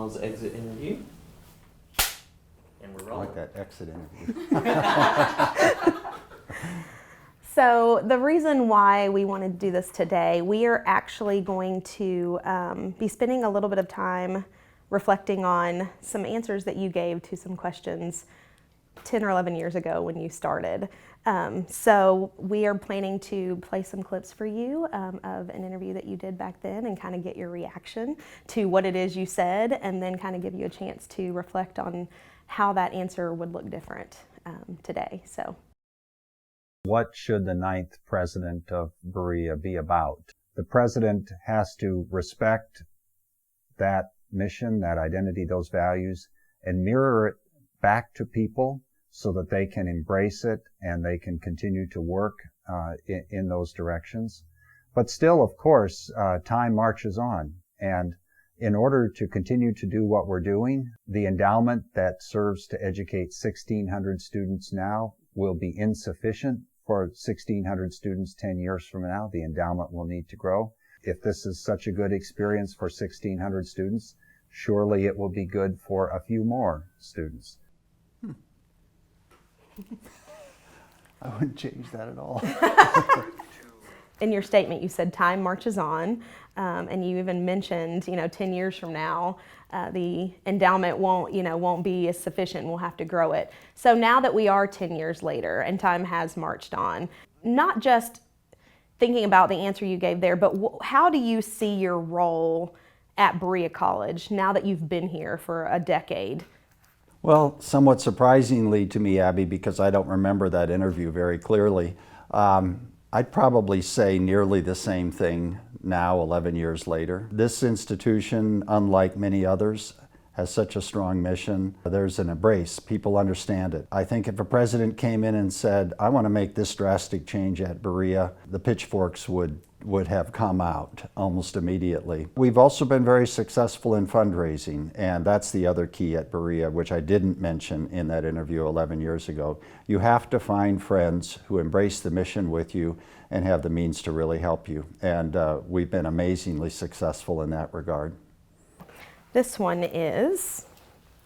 Lyle's exit interview. And we're I rolling. like that exit interview. So the reason why we wanted to do this today, we are actually going to be spending a little bit of time reflecting on some answers that you gave to some questions 10 or 11 years ago when you started. So we are planning to play some clips for you of an interview that you did back then and kind of get your reaction to what it is you said, and then kind of give you a chance to reflect on how that answer would look different today. So, What should the 9th president of Berea be about? The president has to respect that mission, that identity, those values, and mirror it back to people so that they can embrace it and they can continue to work in those directions. But still, of course, time marches on. And in order to continue to do what we're doing, the endowment that serves to educate 1,600 students now will be insufficient for 1,600 students 10 years from now. The endowment will need to grow. If this is such a good experience for 1,600 students, surely it will be good for a few more students. I wouldn't change that at all. in your statement, you said time marches on, and you even mentioned, 10 years from now, the endowment won't be as sufficient. We'll have to grow it. So now that we are 10 years later and time has marched on, not just thinking about the answer you gave there, but how do you see your role at Berea College now that you've been here for a decade? Well, somewhat surprisingly to me, Abbie, because I don't remember that interview very clearly, I'd probably say nearly the same thing now, 11 years later. This institution, unlike many others, has such a strong mission. There's an embrace. People understand it. I think if a president came in and said, I want to make this drastic change at Berea, the pitchforks would have come out almost immediately. We've also been very successful in fundraising, and that's the other key at Berea, which I didn't mention in that interview 11 years ago. You have to find friends who embrace the mission with you and have the means to really help you. And we've been amazingly successful in that regard. This one is,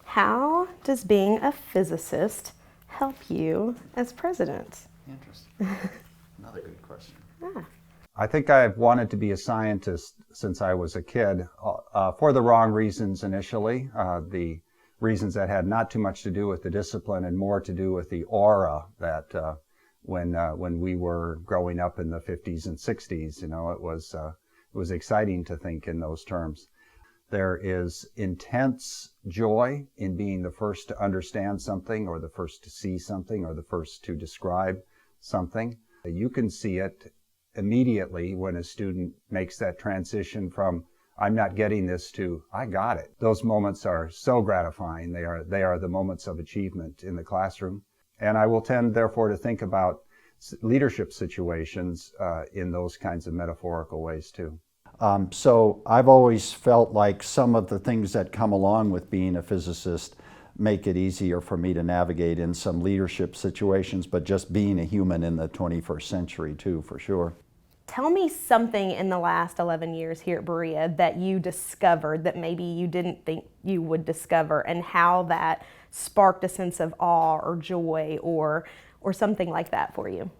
how does being a physicist help you as president? Interesting. Another good question. Ah. I think I've wanted to be a scientist since I was a kid, for the wrong reasons initially, the reasons that had not too much to do with the discipline and more to do with the aura that when we were growing up in the 50s and 60s, it was exciting to think in those terms. There is intense joy in being the first to understand something, or the first to see something, or the first to describe something. You can see it immediately when a student makes that transition from I'm not getting this to I got it. Those moments are so gratifying. They are the moments of achievement in the classroom. And I will tend, therefore, to think about leadership situations in those kinds of metaphorical ways too. So I've always felt like some of the things that come along with being a physicist make it easier for me to navigate in some leadership situations, but just being a human in the 21st century too, for sure. Tell me something in the last 11 years here at Berea that you discovered that maybe you didn't think you would discover, and how that sparked a sense of awe or joy or something like that for you.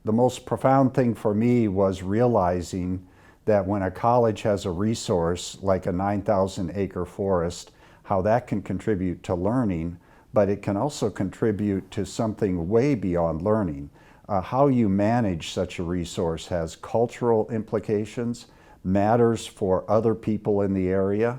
The most profound thing for me was realizing that when a college has a resource like a 9,000-acre forest, how that can contribute to learning, but it can also contribute to something way beyond learning. How you manage such a resource has cultural implications, matters for other people in the area.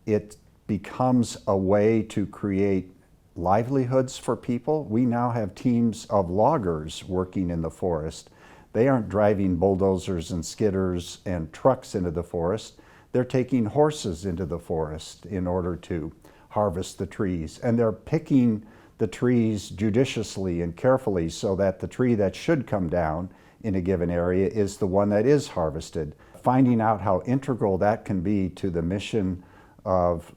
It becomes a way to create livelihoods for people. We now have teams of loggers working in the forest. They aren't driving bulldozers and skidders and trucks into the forest. They're taking horses into the forest in order to harvest the trees. And they're picking the trees judiciously and carefully so that the tree that should come down in a given area is the one that is harvested. Finding out how integral that can be to the mission of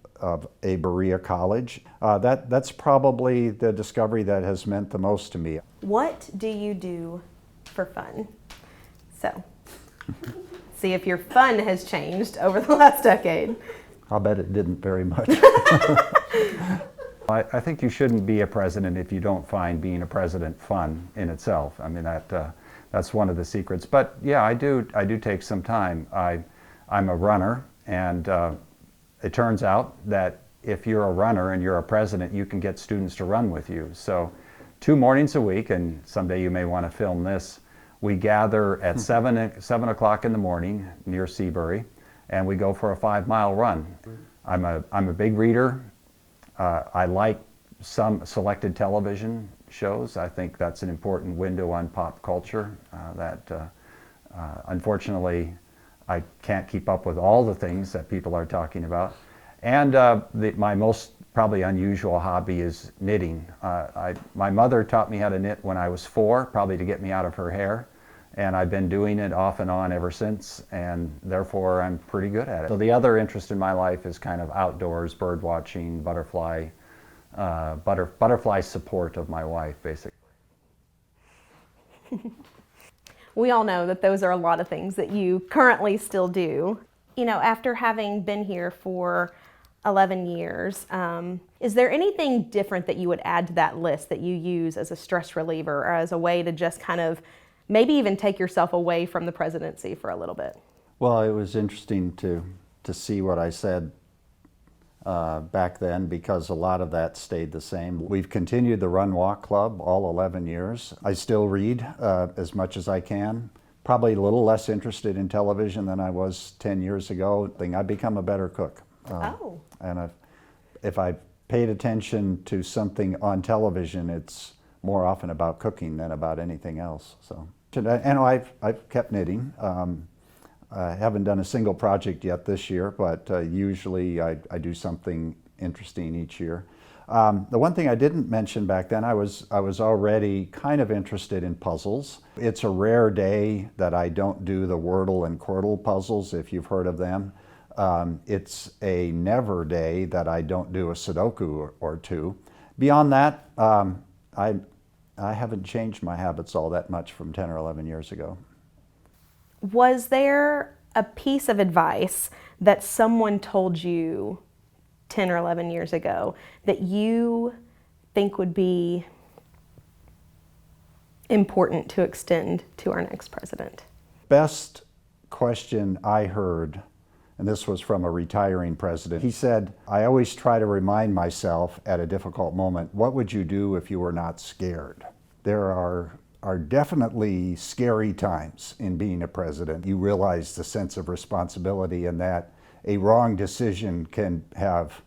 a Berea College, that's probably the discovery that has meant the most to me. What do you do for fun? So, see if your fun has changed over the last decade. I'll bet it didn't very much. I think you shouldn't be a president if you don't find being a president fun in itself. I mean, that's one of the secrets. But yeah, I do take some time. I'm a runner, and it turns out that if you're a runner and you're a president, you can get students to run with you. So 2 mornings a week, and someday you may want to film this, we gather at 7 o'clock in the morning near Seabury, and we go for a 5-mile run. I'm a big reader. I like some selected television shows. I think that's an important window on pop culture that unfortunately I can't keep up with all the things that people are talking about. And my most probably unusual hobby is knitting. My mother taught me how to knit when I was 4, probably to get me out of her hair. And I've been doing it off and on ever since, and therefore I'm pretty good at it. So the other interest in my life is kind of outdoors, bird watching, butterfly support of my wife, basically. We all know that those are a lot of things that you currently still do. You know, after having been here for 11 years, is there anything different that you would add to that list that you use as a stress reliever or as a way to just kind of maybe even take yourself away from the presidency for a little bit? Well, it was interesting to see what I said back then, because a lot of that stayed the same. We've continued the Run Walk Club all 11 years. I still read as much as I can. Probably a little less interested in television than I was 10 years ago. I've become a better cook. And if I paid attention to something on television, it's more often about cooking than about anything else. So, and I've kept knitting. I haven't done a single project yet this year, but usually I do something interesting each year. The one thing I didn't mention back then, I was already kind of interested in puzzles. It's a rare day that I don't do the Wordle and Quirtle puzzles, if you've heard of them. It's a never day that I don't do a Sudoku or two. Beyond that, I haven't changed my habits all that much from 10 or 11 years ago. Was there a piece of advice that someone told you 10 or 11 years ago that you think would be important to extend to our next president? Best question I heard, and this was from a retiring president. He said, I always try to remind myself at a difficult moment, what would you do if you were not scared? There are definitely scary times in being a president. You realize the sense of responsibility and that a wrong decision can have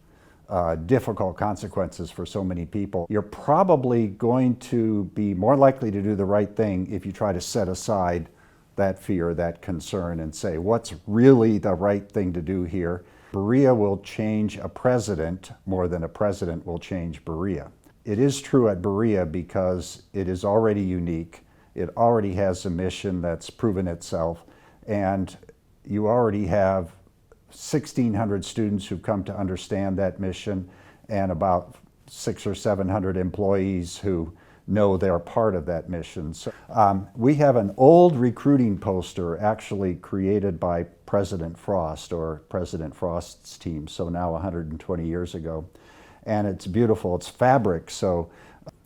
difficult consequences for so many people. You're probably going to be more likely to do the right thing if you try to set aside that fear, that concern, and say, what's really the right thing to do here? Berea will change a president more than a president will change Berea. It is true at Berea because it is already unique. It already has a mission that's proven itself, and you already have 1,600 students who've come to understand that mission, and about 600 or 700 employees who know they're part of that mission. So, we have an old recruiting poster actually created by President Frost, or President Frost's team, so now 120 years ago. And it's beautiful. It's fabric, so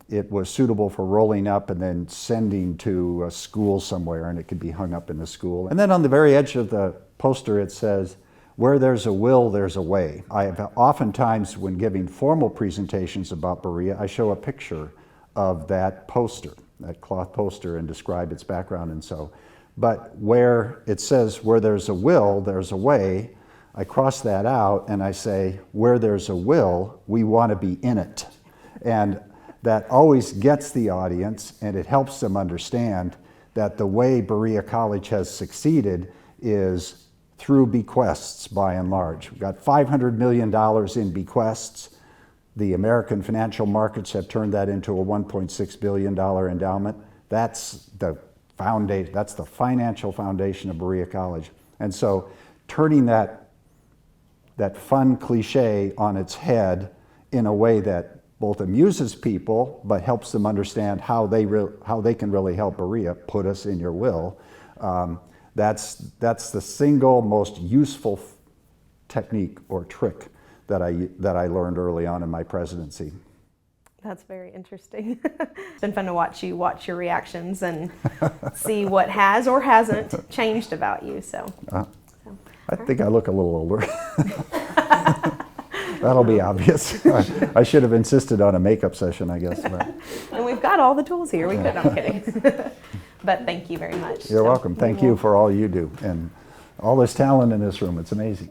it was suitable for rolling up and then sending to a school somewhere, and it could be hung up in the school. And then on the very edge of the poster it says, where there's a will, there's a way. I have oftentimes, when giving formal presentations about Berea, I show a picture of that poster, that cloth poster, and describe its background and so. But where it says, where there's a will, there's a way, I cross that out and I say, where there's a will, we want to be in it. And that always gets the audience, and it helps them understand that the way Berea College has succeeded is through bequests, by and large. We've got $500 million in bequests. The American financial markets have turned that into a $1.6 billion endowment. That's the foundation, that's the financial foundation of Berea College. And so turning that fun cliche on its head in a way that both amuses people but helps them understand how they can really help Berea, put us in your will. That's the single most useful technique or trick that I learned early on in my presidency. That's very interesting. It's been fun to watch your reactions and see what has or hasn't changed about you. So, I think I look a little older. That'll be obvious. I should have insisted on a makeup session, I guess. But. And we've got all the tools here. We could. I'm kidding. But thank you very much. You're welcome. Thank you for all you do and all this talent in this room. It's amazing.